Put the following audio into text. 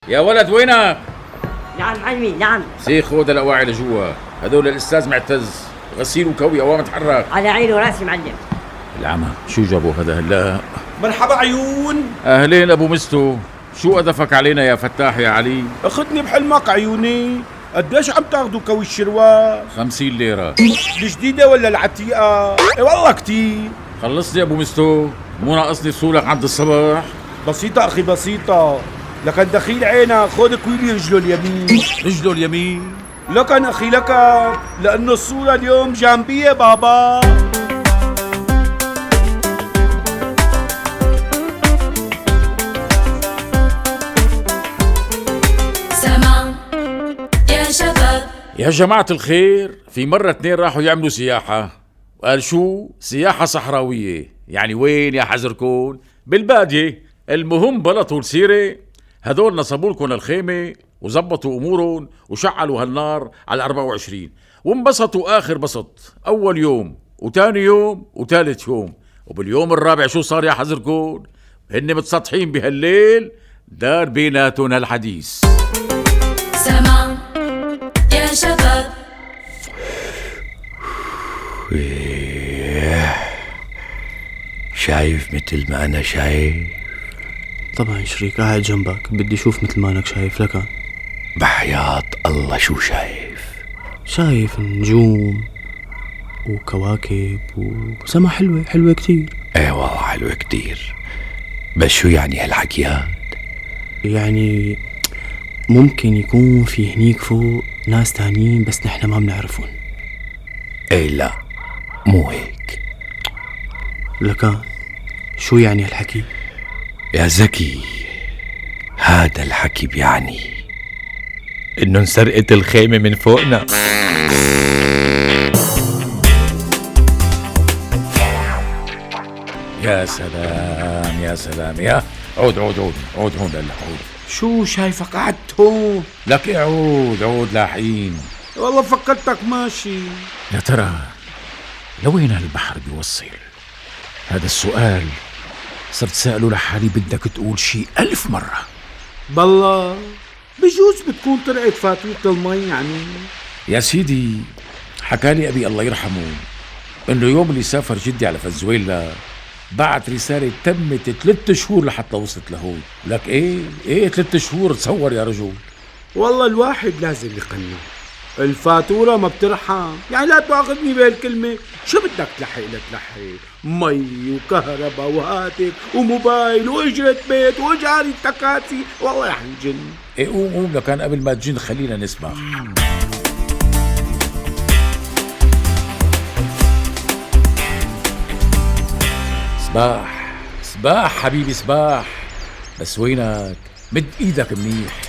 يا ولد وينك؟ نعم معلمي نعم. سيخ خود الاواعي لجوا، هذول الاستاذ معتز غسيل وكوي قوام اتحرك. على عيني وراسي معلم. العمى شو جابوا هذا هلا؟ مرحبا عيون. اهلين ابو مستو، شو اضفك علينا يا فتاح يا علي؟ اخذني بحلمك عيوني. قديش عم تاخذوا كوي الشروال؟ 50 ليرة. الجديدة ولا العتيقة؟ اي والله كتير. خلصني ابو مستو، مو ناقصني صولك عند الصبح. بسيطة اخي بسيطة، لكن دخيل عينك خذ كويلي رجله اليمين. رجله اليمين؟ لكن اخي لكن، لانه الصورة اليوم جانبية بابا. يا جماعة الخير، في مرة 2 راحوا يعملوا سياحة، وقال شو؟ سياحة صحراوية. يعني وين يا حزركون؟ بالبادية. المهم بلطوا السيرة، هذول نصبوا لكم الخيمة وزبطوا أمورهم وشعلوا هالنار على 24، وانبسطوا آخر بسط. أول يوم وتاني يوم وثالث يوم، وباليوم الرابع شو صار يا حزركون؟ هن متسطحين بهالليل، دار بيناتهم الحديث. سما يا شباب. شايف مثل ما أنا شايف؟ طبعا شريك، قاعد جنبك بدي اشوف مثل ما انك شايف. لك بحياة الله شو شايف؟ شايف نجوم وكواكب وسما حلوة حلوة كتير. ايه والله حلوة كتير، بس شو يعني هالحكيات؟ يعني ممكن يكون في هنيك فوق ناس تانيين بس نحن ما بنعرفهم. ايه لا مو هيك. لك شو يعني هالحكي؟ يا زكي، هذا الحكي بيعني انه انسرقت الخيمة من فوقنا. يا سلام يا سلام. يا عود عود عود عود هون هلا عود. شو شايفك قعدت هون؟ لك عود عود لاحقين. والله فكرتك ماشي. يا ترى لوين هالبحر بيوصل؟ هذا السؤال صرت سأله لحالي بدك تقول شي 1000 مرة. بالله بجوز بتكون طلعت فاتورة المي يعني. يا سيدي، حكالي أبي الله يرحمه إنه يوم اللي سافر جدي على فنزويلا بعت رسالة تمت 3 شهور لحتى وصلت لهون. لك إيه 3 شهور؟ تصور يا رجل. والله الواحد لازم يقنن، الفاتورة ما بترحم. يعني لا تواخذني بهالكلمة. شو بدك تلحق؟ لك تلحق مي وكهرباء وهاتف وموبايل وإجرة بيت وإجارة تكاتي. والله رح نجن. إيه قوم لكان قبل ما تجن خلينا نسمع. سباح سباح حبيبي سباح، بس وينك؟ مد ايدك منيح.